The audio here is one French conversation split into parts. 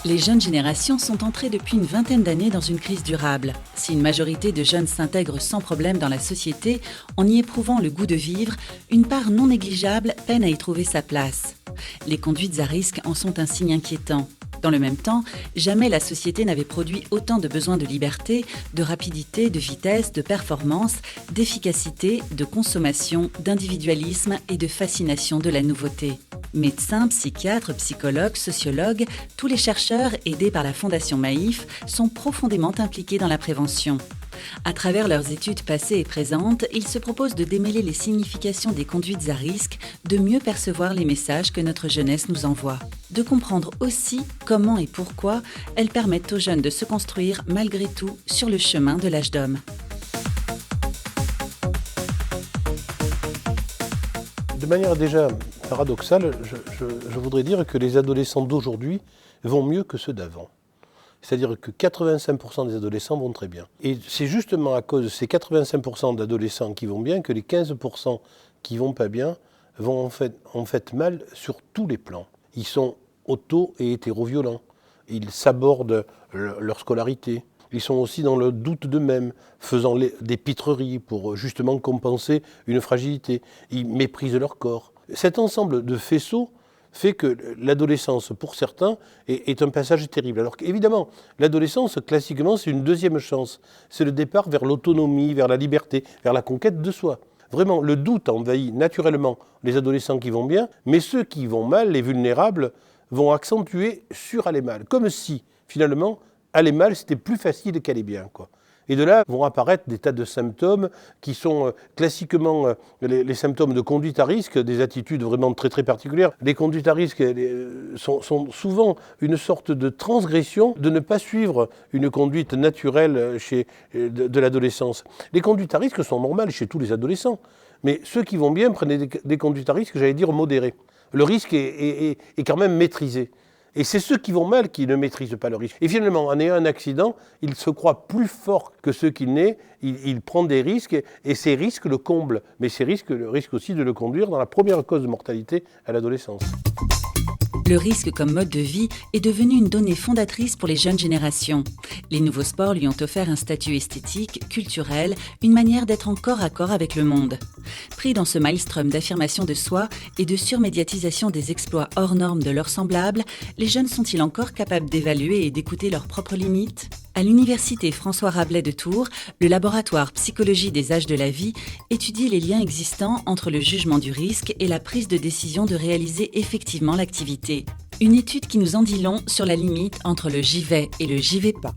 Les jeunes générations sont entrées depuis une vingtaine d'années dans une crise durable. Si une majorité de jeunes s'intègrent sans problème dans la société, en y éprouvant le goût de vivre, une part non négligeable peine à y trouver sa place. Les conduites à risque en sont un signe inquiétant. Dans le même temps, jamais la société n'avait produit autant de besoins de liberté, de rapidité, de vitesse, de performance, d'efficacité, de consommation, d'individualisme et de fascination de la nouveauté. Médecins, psychiatres, psychologues, sociologues, tous les chercheurs aidés par la Fondation Maïf sont profondément impliqués dans la prévention. À travers leurs études passées et présentes, ils se proposent de démêler les significations des conduites à risque, de mieux percevoir les messages que notre jeunesse nous envoie, de comprendre aussi comment et pourquoi elles permettent aux jeunes de se construire malgré tout sur le chemin de l'âge d'homme. De manière déjà paradoxale, je voudrais dire que les adolescents d'aujourd'hui vont mieux que ceux d'avant. C'est-à-dire que 85% des adolescents vont très bien. Et c'est justement à cause de ces 85% d'adolescents qui vont bien que les 15% qui vont pas bien vont en fait mal sur tous les plans. Ils sont auto- et hétéroviolents. Ils sabordent leur scolarité. Ils sont aussi dans le doute d'eux-mêmes, faisant des pitreries pour justement compenser une fragilité. Ils méprisent leur corps. Cet ensemble de faisceaux fait que l'adolescence, pour certains, est un passage terrible. Alors qu'évidemment, l'adolescence, classiquement, c'est une deuxième chance. C'est le départ vers l'autonomie, vers la liberté, vers la conquête de soi. Vraiment, le doute envahit naturellement les adolescents qui vont bien, mais ceux qui vont mal, les vulnérables, vont accentuer sur aller mal. Comme si, finalement, aller mal, c'était plus facile qu'aller bien, quoi. Et de là vont apparaître des tas de symptômes qui sont classiquement les symptômes de conduite à risque, des attitudes vraiment très très particulières. Les conduites à risque sont souvent une sorte de transgression de ne pas suivre une conduite naturelle de l'adolescence. Les conduites à risque sont normales chez tous les adolescents, mais ceux qui vont bien prennent des conduites à risque, j'allais dire modérées. Le risque est quand même maîtrisé. Et c'est ceux qui vont mal qui ne maîtrisent pas le risque. Et finalement, en ayant un accident, il se croit plus fort que ceux qui naissent, il prend des risques, et ces risques le comblent. Mais ces risques, le risque aussi de le conduire dans la première cause de mortalité à l'adolescence. Le risque comme mode de vie est devenu une donnée fondatrice pour les jeunes générations. Les nouveaux sports lui ont offert un statut esthétique, culturel, une manière d'être en corps à corps avec le monde. Pris dans ce maelstrom d'affirmation de soi et de surmédiatisation des exploits hors normes de leurs semblables, les jeunes sont-ils encore capables d'évaluer et d'écouter leurs propres limites ? À l'université François Rabelais de Tours, le laboratoire Psychologie des âges de la vie étudie les liens existants entre le jugement du risque et la prise de décision de réaliser effectivement l'activité. Une étude qui nous en dit long sur la limite entre le j'y vais et le j'y vais pas.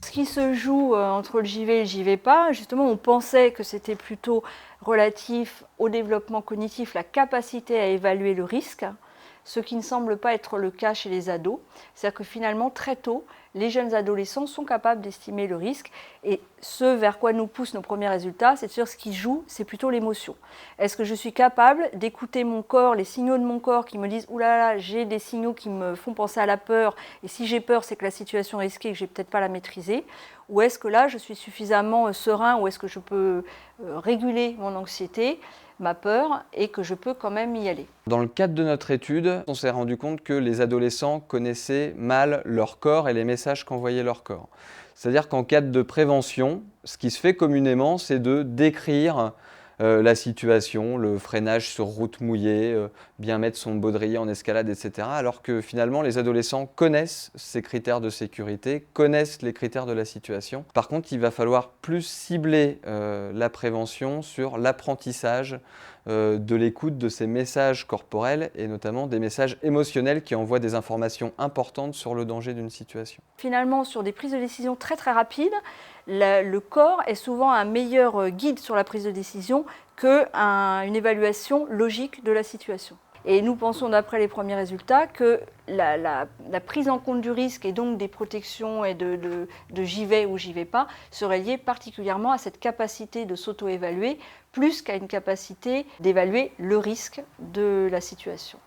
Ce qui se joue entre le j'y vais et le j'y vais pas, justement, on pensait que c'était plutôt relatif au développement cognitif, la capacité à évaluer le risque, ce qui ne semble pas être le cas chez les ados. C'est-à-dire que finalement, très tôt, les jeunes adolescents sont capables d'estimer le risque, et ce vers quoi nous poussent nos premiers résultats, c'est sûr, ce qui joue, c'est plutôt l'émotion. Est-ce que je suis capable d'écouter mon corps, les signaux de mon corps qui me disent « Ouh là là, j'ai des signaux qui me font penser à la peur, et si j'ai peur, c'est que la situation est risquée et que je n'ai peut-être pas la maîtriser » ou est-ce que là, je suis suffisamment serein, ou est-ce que je peux réguler mon anxiété, ma peur, et que je peux quand même y aller. Dans le cadre de notre étude, on s'est rendu compte que les adolescents connaissaient mal leur corps et les messages qu'envoyait leur corps. C'est-à-dire qu'en cas de prévention, ce qui se fait communément, c'est de décrire la situation, le freinage sur route mouillée, bien mettre son baudrier en escalade, etc. Alors que finalement, les adolescents connaissent ces critères de sécurité, connaissent les critères de la situation. Par contre, il va falloir plus cibler la prévention sur l'apprentissage de l'écoute de ces messages corporels et notamment des messages émotionnels qui envoient des informations importantes sur le danger d'une situation. Finalement, sur des prises de décision très très rapides, le corps est souvent un meilleur guide sur la prise de décision qu'une évaluation logique de la situation. Et nous pensons, d'après les premiers résultats, que la prise en compte du risque et donc des protections et de j'y vais ou j'y vais pas serait liée particulièrement à cette capacité de s'auto-évaluer plus qu'à une capacité d'évaluer le risque de la situation.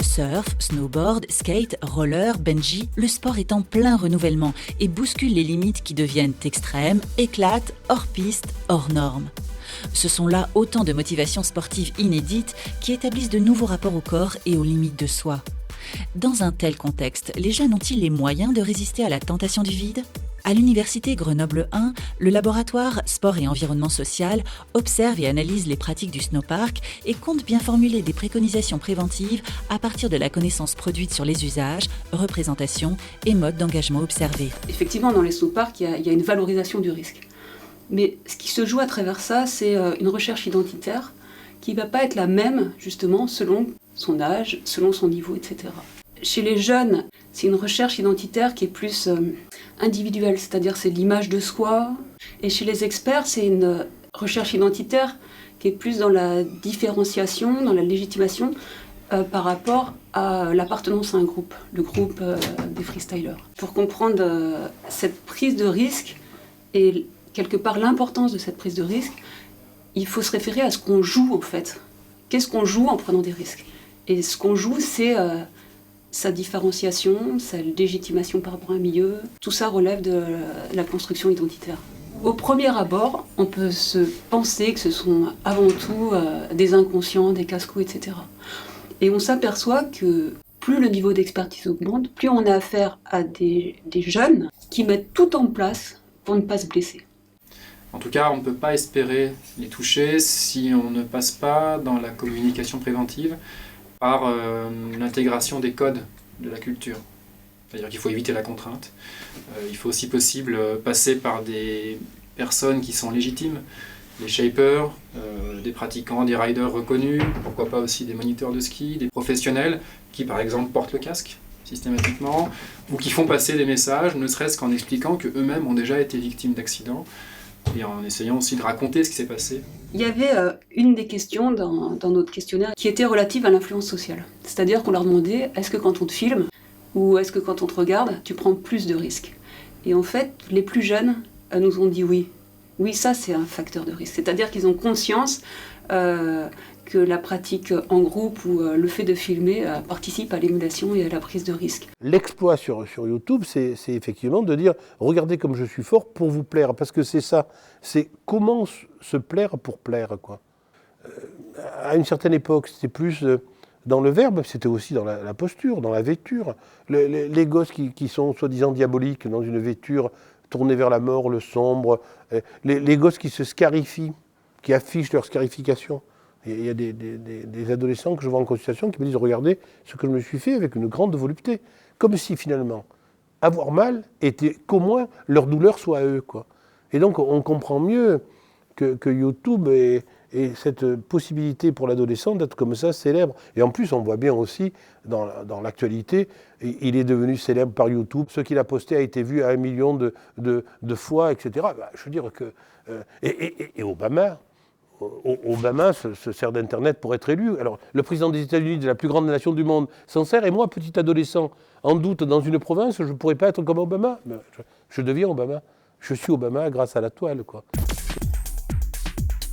Surf, snowboard, skate, roller, bungee, le sport est en plein renouvellement et bouscule les limites qui deviennent extrêmes, éclatent, hors piste, hors normes. Ce sont là autant de motivations sportives inédites qui établissent de nouveaux rapports au corps et aux limites de soi. Dans un tel contexte, les jeunes ont-ils les moyens de résister à la tentation du vide ? À l'université Grenoble 1, le laboratoire Sport et Environnement Social observe et analyse les pratiques du snowpark et compte bien formuler des préconisations préventives à partir de la connaissance produite sur les usages, représentations et modes d'engagement observés. Effectivement, dans les snowparks, il y a une valorisation du risque. Mais ce qui se joue à travers ça, c'est une recherche identitaire qui ne va pas être la même, justement, selon son âge, selon son niveau, etc. Chez les jeunes, c'est une recherche identitaire qui est plus individuelle, c'est-à-dire c'est l'image de soi. Et chez les experts, c'est une recherche identitaire qui est plus dans la différenciation, dans la légitimation par rapport à l'appartenance à un groupe, le groupe des freestylers. Pour comprendre cette prise de risque et quelque part l'importance de cette prise de risque, il faut se référer à ce qu'on joue en fait. Qu'est-ce qu'on joue en prenant des risques ? Et ce qu'on joue, c'est sa différenciation, sa légitimation par rapport à un milieu. Tout ça relève de la construction identitaire. Au premier abord, on peut se penser que ce sont avant tout des inconscients, des casse-cou, etc. Et on s'aperçoit que plus le niveau d'expertise augmente, plus on a affaire à des jeunes qui mettent tout en place pour ne pas se blesser. En tout cas, on ne peut pas espérer les toucher si on ne passe pas dans la communication préventive par l'intégration des codes de la culture. C'est-à-dire qu'il faut éviter la contrainte. Il faut aussi possible passer par des personnes qui sont légitimes, des shapers, des pratiquants, des riders reconnus, pourquoi pas aussi des moniteurs de ski, des professionnels qui par exemple portent le casque systématiquement, ou qui font passer des messages, ne serait-ce qu'en expliquant qu'eux-mêmes ont déjà été victimes d'accidents, et en essayant aussi de raconter ce qui s'est passé. Il y avait une des questions dans notre questionnaire qui était relative à l'influence sociale. C'est-à-dire qu'on leur demandait, est-ce que quand on te filme, ou est-ce que quand on te regarde, tu prends plus de risques ? Et en fait, les plus jeunes nous ont dit oui. Oui, ça c'est un facteur de risque. C'est-à-dire qu'ils ont conscience que la pratique en groupe ou le fait de filmer participe à l'émulation et à la prise de risque. L'exploit sur YouTube, c'est effectivement de dire « regardez comme je suis fort pour vous plaire ». Parce que c'est ça, c'est comment se plaire pour plaire, quoi. À une certaine époque, c'était plus dans le verbe, c'était aussi dans la posture, dans la vêture. Les gosses qui sont soi-disant diaboliques dans une vêture tournée vers la mort, le sombre, les gosses qui se scarifient, qui affichent leur scarification. Il y a des adolescents que je vois en consultation qui me disent « regardez ce que je me suis fait avec une grande volupté ». Comme si finalement, avoir mal était qu'au moins leur douleur soit à eux, quoi. Et donc on comprend mieux que YouTube ait cette possibilité pour l'adolescent d'être comme ça célèbre. Et en plus, on voit bien aussi dans l'actualité, il est devenu célèbre par YouTube. Ce qu'il a posté a été vu à 1 million de fois, etc. Bah, je veux dire que... et Obama se sert d'Internet pour être élu. Alors, le président des États-Unis, de la plus grande nation du monde, s'en sert. Et moi, petit adolescent, en doute dans une province, je ne pourrais pas être comme Obama. Je deviens Obama. Je suis Obama grâce à la toile, quoi.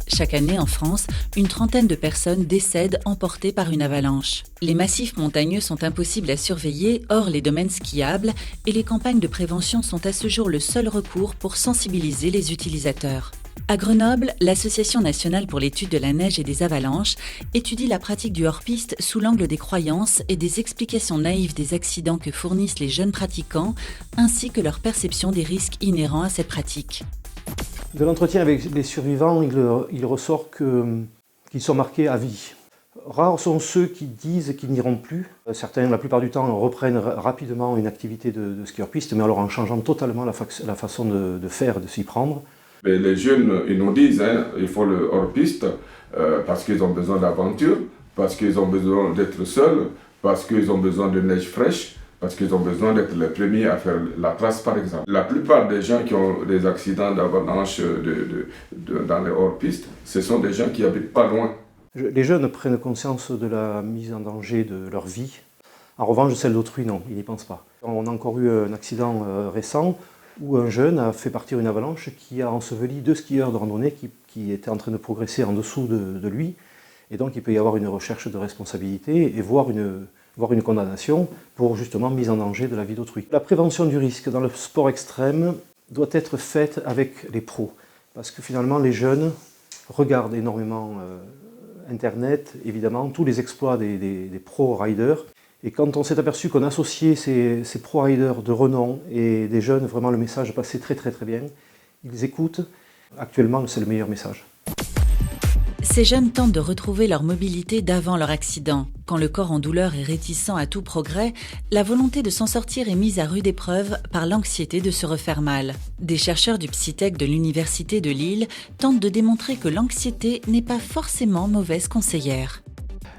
Chaque année en France, une trentaine de personnes décèdent emportées par une avalanche. Les massifs montagneux sont impossibles à surveiller, hors les domaines skiables, et les campagnes de prévention sont à ce jour le seul recours pour sensibiliser les utilisateurs. À Grenoble, l'Association nationale pour l'étude de la neige et des avalanches étudie la pratique du hors-piste sous l'angle des croyances et des explications naïves des accidents que fournissent les jeunes pratiquants, ainsi que leur perception des risques inhérents à cette pratique. De l'entretien avec les survivants, il ressort qu'ils sont marqués à vie. Rares sont ceux qui disent qu'ils n'iront plus. Certains, la plupart du temps, reprennent rapidement une activité de ski hors-piste, mais alors en changeant totalement la façon de faire, de s'y prendre. Mais les jeunes, ils nous disent il faut le hors-piste parce qu'ils ont besoin d'aventure, parce qu'ils ont besoin d'être seuls, parce qu'ils ont besoin de neige fraîche, parce qu'ils ont besoin d'être les premiers à faire la trace, par exemple. La plupart des gens qui ont des accidents d'avalanche dans les hors-pistes, ce sont des gens qui n'habitent pas loin. Les jeunes prennent conscience de la mise en danger de leur vie. En revanche, celle d'autrui, non, ils n'y pensent pas. On a encore eu un accident récent où un jeune a fait partir une avalanche qui a enseveli 2 skieurs de randonnée qui étaient en train de progresser en dessous de lui. Et donc il peut y avoir une recherche de responsabilité et voire une condamnation pour justement mise en danger de la vie d'autrui. La prévention du risque dans le sport extrême doit être faite avec les pros. Parce que finalement les jeunes regardent énormément Internet, évidemment, tous les exploits des pro-riders. Et quand on s'est aperçu qu'on associait ces pro-riders de renom et des jeunes, vraiment le message passait très très très bien. Ils écoutent. Actuellement, c'est le meilleur message. Ces jeunes tentent de retrouver leur mobilité d'avant leur accident. Quand le corps en douleur est réticent à tout progrès, la volonté de s'en sortir est mise à rude épreuve par l'anxiété de se refaire mal. Des chercheurs du Psytech de l'Université de Lille tentent de démontrer que l'anxiété n'est pas forcément mauvaise conseillère.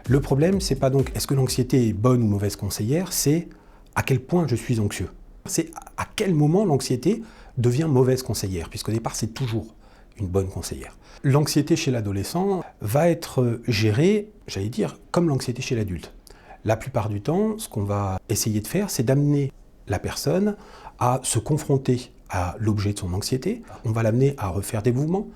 Le problème, c'est pas donc est-ce que l'anxiété est bonne ou mauvaise conseillère, c'est à quel point je suis anxieux. C'est à quel moment l'anxiété devient mauvaise conseillère, puisqu'au départ, c'est toujours une bonne conseillère. L'anxiété chez l'adolescent va être gérée, j'allais dire, comme l'anxiété chez l'adulte. La plupart du temps, ce qu'on va essayer de faire, c'est d'amener la personne à se confronter à l'objet de son anxiété. On va l'amener à refaire des mouvements,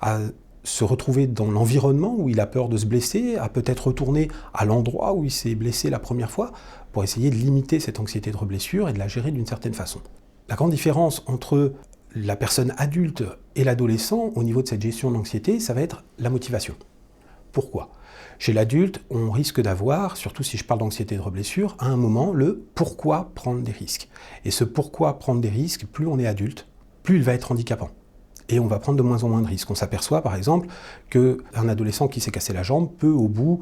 à se retrouver dans l'environnement où il a peur de se blesser, à peut-être retourner à l'endroit où il s'est blessé la première fois, pour essayer de limiter cette anxiété de reblessure et de la gérer d'une certaine façon. La grande différence entre la personne adulte et l'adolescent, au niveau de cette gestion de l'anxiété, ça va être la motivation. Pourquoi ? Chez l'adulte, on risque d'avoir, surtout si je parle d'anxiété de reblessure, à un moment, le pourquoi prendre des risques. Et ce pourquoi prendre des risques, plus on est adulte, plus il va être handicapant. Et on va prendre de moins en moins de risques. On s'aperçoit par exemple qu'un adolescent qui s'est cassé la jambe peut, au bout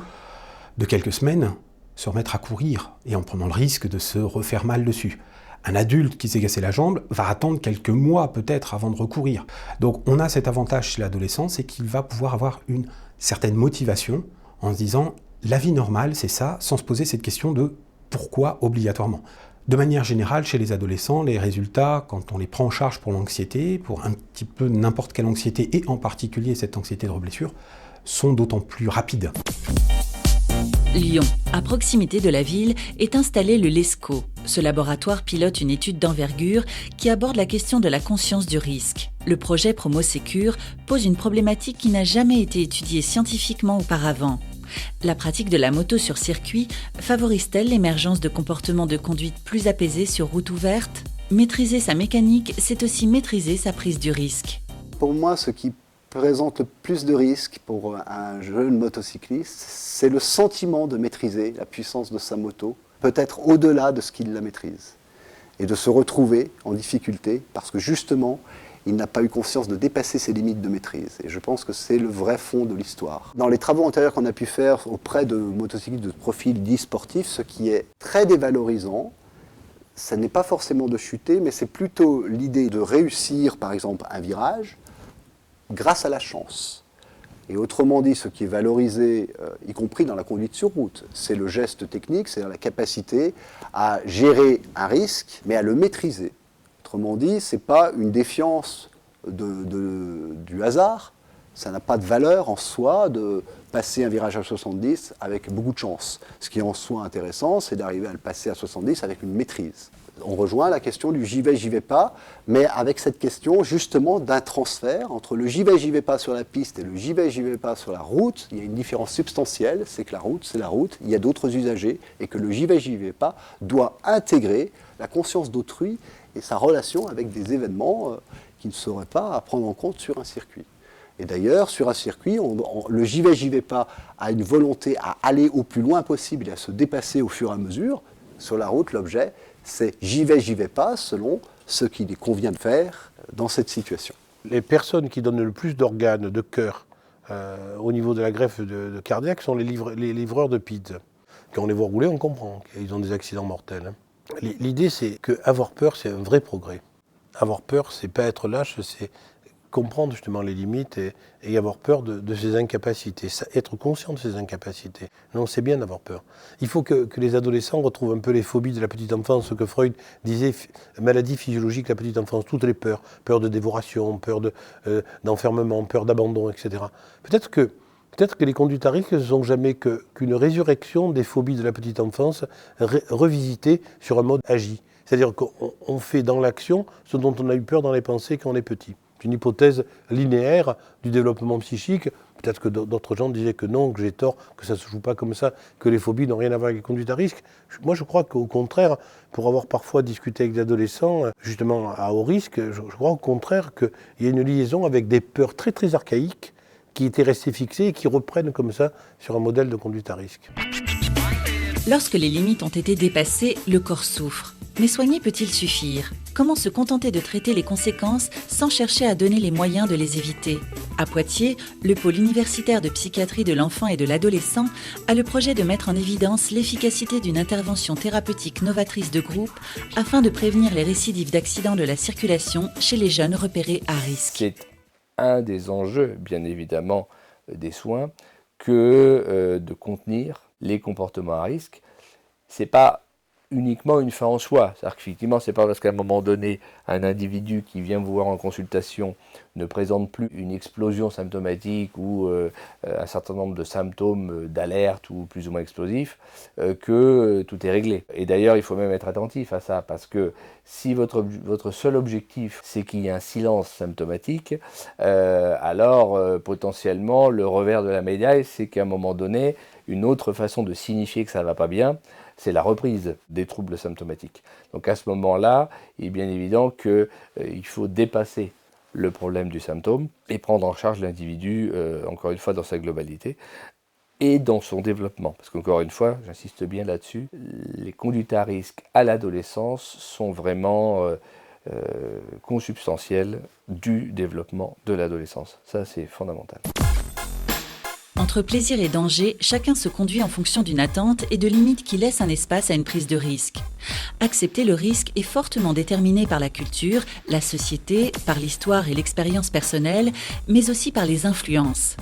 de quelques semaines, se remettre à courir, et en prenant le risque de se refaire mal dessus. Un adulte qui s'est cassé la jambe va attendre quelques mois peut-être avant de recourir. Donc on a cet avantage chez l'adolescent, c'est qu'il va pouvoir avoir une certaine motivation en se disant « la vie normale, c'est ça », sans se poser cette question de « pourquoi obligatoirement ». De manière générale, chez les adolescents, les résultats, quand on les prend en charge pour l'anxiété, pour un petit peu n'importe quelle anxiété, et en particulier cette anxiété de reblessure, sont d'autant plus rapides. Lyon, à proximité de la ville, est installé le LESCO. Ce laboratoire pilote une étude d'envergure qui aborde la question de la conscience du risque. Le projet PromoSecure pose une problématique qui n'a jamais été étudiée scientifiquement auparavant. La pratique de la moto sur circuit favorise-t-elle l'émergence de comportements de conduite plus apaisés sur route ouverte ? Maîtriser sa mécanique, c'est aussi maîtriser sa prise du risque. Pour moi, ce qui présente le plus de risques pour un jeune motocycliste, c'est le sentiment de maîtriser la puissance de sa moto, peut-être au-delà de ce qu'il la maîtrise, et de se retrouver en difficulté parce que justement, il n'a pas eu conscience de dépasser ses limites de maîtrise. Et je pense que c'est le vrai fond de l'histoire. Dans les travaux antérieurs qu'on a pu faire auprès de motocyclistes de profil dit sportif, ce qui est très dévalorisant, ce n'est pas forcément de chuter, mais c'est plutôt l'idée de réussir, par exemple, un virage, grâce à la chance. Et autrement dit, ce qui est valorisé, y compris dans la conduite sur route, c'est le geste technique, c'est-à-dire la capacité à gérer un risque, mais à le maîtriser. Autrement dit, ce n'est pas une défiance du hasard, ça n'a pas de valeur en soi de passer un virage à 70 avec beaucoup de chance. Ce qui est en soi intéressant, c'est d'arriver à le passer à 70 avec une maîtrise. On rejoint la question du j'y vais pas, mais avec cette question justement d'un transfert entre le j'y vais pas sur la piste et le j'y vais pas sur la route. Il y a une différence substantielle, c'est que la route, c'est la route, il y a d'autres usagers et que le j'y vais pas doit intégrer la conscience d'autrui et sa relation avec des événements qui ne seraient pas à prendre en compte sur un circuit. Et d'ailleurs, sur un circuit, le j'y vais pas a une volonté à aller au plus loin possible et à se dépasser au fur et à mesure. Sur la route, l'objet, c'est j'y vais pas, selon ce qu'il convient de faire dans cette situation. Les personnes qui donnent le plus d'organes de cœur au niveau de la greffe de cardiaque sont les livreurs de pizza. Quand on les voit rouler, on comprend qu'ils ont des accidents mortels. L'idée, c'est qu'avoir peur, c'est un vrai progrès. Avoir peur, c'est pas être lâche, c'est comprendre justement les limites et avoir peur de ses incapacités, être conscient de ses incapacités. Non, c'est bien d'avoir peur. Il faut que les adolescents retrouvent un peu les phobies de la petite enfance, ce que Freud disait, maladie physiologique de la petite enfance, toutes les peurs, peur de dévoration, peur d'enfermement, peur d'abandon, etc. Peut-être que les conduites à risque ne sont jamais qu'une résurrection des phobies de la petite enfance revisitées sur un mode agi. C'est-à-dire qu'on fait dans l'action ce dont on a eu peur dans les pensées quand on est petit. C'est une hypothèse linéaire du développement psychique. Peut-être que d'autres gens disaient que non, que j'ai tort, que ça ne se joue pas comme ça, que les phobies n'ont rien à voir avec les conduites à risque. Moi, je crois qu'au contraire, pour avoir parfois discuté avec des adolescents, justement à haut risque, je crois au contraire qu'il y a une liaison avec des peurs très très archaïques qui étaient restées fixées et qui reprennent comme ça sur un modèle de conduite à risque. Lorsque les limites ont été dépassées, le corps souffre. Mais soigner peut-il suffire? Comment se contenter de traiter les conséquences sans chercher à donner les moyens de les éviter? À Poitiers, le pôle universitaire de psychiatrie de l'enfant et de l'adolescent a le projet de mettre en évidence l'efficacité d'une intervention thérapeutique novatrice de groupe afin de prévenir les récidives d'accidents de la circulation chez les jeunes repérés à risque. C'est un des enjeux, bien évidemment, des soins que de contenir les comportements à risque. C'est pas uniquement une fin en soi. C'est-à-dire qu'effectivement, c'est pas parce qu'à un moment donné, un individu qui vient vous voir en consultation ne présente plus une explosion symptomatique ou un certain nombre de symptômes d'alerte ou plus ou moins explosifs que tout est réglé. Et d'ailleurs, il faut même être attentif à ça, parce que si votre seul objectif, c'est qu'il y ait un silence symptomatique, alors potentiellement, le revers de la médaille, c'est qu'à un moment donné, une autre façon de signifier que ça ne va pas bien, c'est la reprise des troubles symptomatiques. Donc à ce moment-là, il est bien évident qu'il faut dépasser le problème du symptôme et prendre en charge l'individu, encore une fois, dans sa globalité et dans son développement. Parce qu'encore une fois, j'insiste bien là-dessus, les conduites à risque à l'adolescence sont vraiment consubstantielles du développement de l'adolescence. Ça, c'est fondamental. Entre plaisir et danger, chacun se conduit en fonction d'une attente et de limites qui laissent un espace à une prise de risque. Accepter le risque est fortement déterminé par la culture, la société, par l'histoire et l'expérience personnelle, mais aussi par les influences.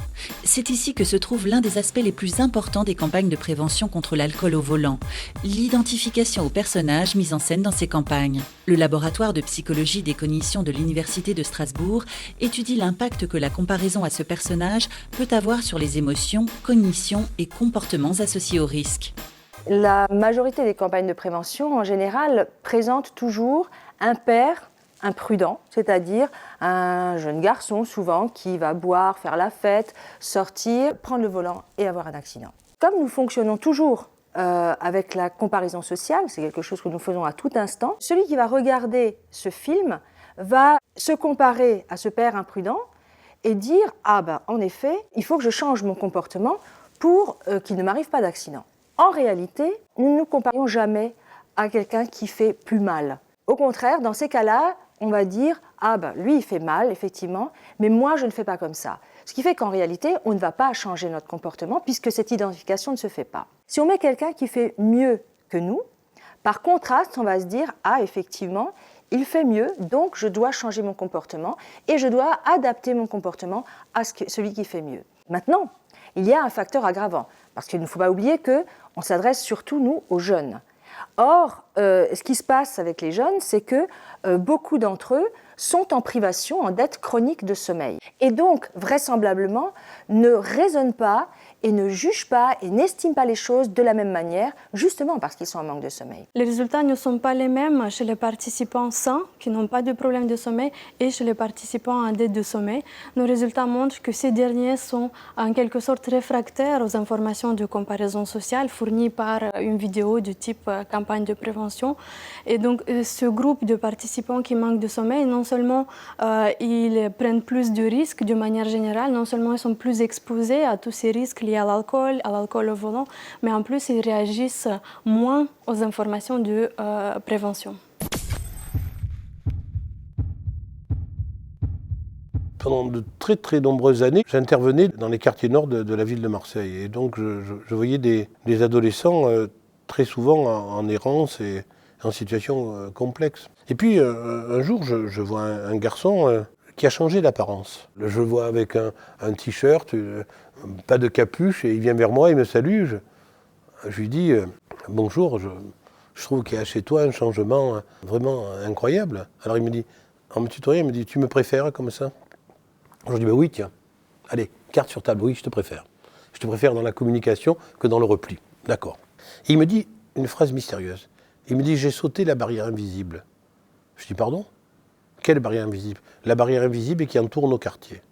C'est ici que se trouve l'un des aspects les plus importants des campagnes de prévention contre l'alcool au volant, l'identification aux personnages mis en scène dans ces campagnes. Le laboratoire de psychologie des cognitions de l'Université de Strasbourg étudie l'impact que la comparaison à ce personnage peut avoir sur les émotions, cognitions et comportements associés au risque. La majorité des campagnes de prévention, en général, présentent toujours un père imprudent, c'est-à-dire un jeune garçon, souvent, qui va boire, faire la fête, sortir, prendre le volant et avoir un accident. Comme nous fonctionnons toujours avec la comparaison sociale, c'est quelque chose que nous faisons à tout instant, celui qui va regarder ce film va se comparer à ce père imprudent et dire « Ah ben, en effet, il faut que je change mon comportement pour qu'il ne m'arrive pas d'accident ». En réalité, nous ne nous comparions jamais à quelqu'un qui fait plus mal. Au contraire, dans ces cas-là, on va dire « Ah ben, lui, il fait mal, effectivement, mais moi, je ne fais pas comme ça ». Ce qui fait qu'en réalité, on ne va pas changer notre comportement puisque cette identification ne se fait pas. Si on met quelqu'un qui fait mieux que nous, par contraste, on va se dire « Ah, effectivement, il fait mieux, donc je dois changer mon comportement et je dois adapter mon comportement à celui qui fait mieux ». Maintenant, il y a un facteur aggravant, parce qu'il ne faut pas oublier qu'on s'adresse surtout, nous, aux jeunes. Or, ce qui se passe avec les jeunes, c'est que beaucoup d'entre eux sont en privation, en dette chronique de sommeil. Et donc, vraisemblablement, ne raisonnent pas et ne jugent pas et n'estiment pas les choses de la même manière, justement parce qu'ils sont en manque de sommeil. Les résultats ne sont pas les mêmes chez les participants sains, qui n'ont pas de problème de sommeil, et chez les participants en dette de sommeil. Nos résultats montrent que ces derniers sont en quelque sorte réfractaires aux informations de comparaison sociale fournies par une vidéo du type campagne de prévention. Et donc, ce groupe de participants qui manquent de sommeil, non seulement ils prennent plus de risques de manière générale, non seulement ils sont plus exposés à tous ces risques liés à l'alcool au volant, mais en plus ils réagissent moins aux informations de prévention. Pendant de très très nombreuses années, j'intervenais dans les quartiers nord de la ville de Marseille. Et donc je voyais des adolescents très souvent en errance et en situation complexe. Et puis un jour, je vois un garçon qui a changé d'apparence. Je le vois avec un t-shirt, pas de capuche, et il vient vers moi, il me salue. Je lui dis bonjour, je trouve qu'il y a chez toi un changement vraiment incroyable. Alors il me dit, en me tutoyant, il me dit, tu me préfères comme ça? Je lui dis, oui, tiens, allez, carte sur table, oui, je te préfère. Je te préfère dans la communication que dans le repli. D'accord. Et il me dit une phrase mystérieuse. Il me dit, j'ai sauté la barrière invisible. Je dis, pardon? Quelle barrière invisible? La barrière invisible qui entoure nos quartiers.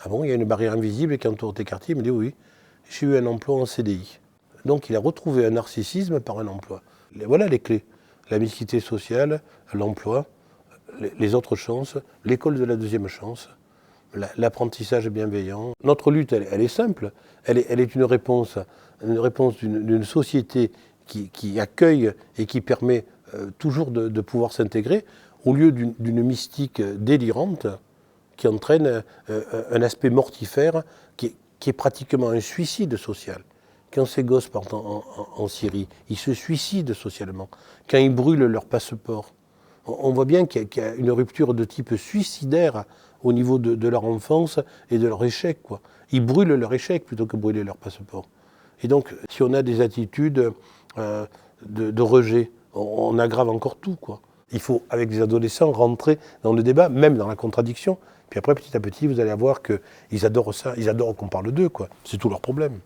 Ah bon, il y a une barrière invisible qui entoure tes quartiers? Il me dit, oui, j'ai eu un emploi en CDI. Donc il a retrouvé un narcissisme par un emploi. Voilà les clés. La mixité sociale, l'emploi, les autres chances, l'école de la deuxième chance. l'apprentissage bienveillant. Notre lutte, elle est simple. Elle est une réponse d'une société qui accueille et qui permet toujours de pouvoir s'intégrer, au lieu d'une mystique délirante qui entraîne un aspect mortifère qui est pratiquement un suicide social. Quand ces gosses partent en Syrie, ils se suicident socialement. Quand ils brûlent leur passeport, on voit bien qu'il y a une rupture de type suicidaire au niveau de leur enfance et de leur échec, quoi. Ils brûlent leur échec plutôt que brûler leur passeport. Et donc, si on a des attitudes de rejet, on aggrave encore tout, quoi. Il faut, avec les adolescents, rentrer dans le débat, même dans la contradiction. Puis après, petit à petit, vous allez voir qu'ils adorent ça, ils adorent qu'on parle d'eux, quoi. C'est tout leur problème.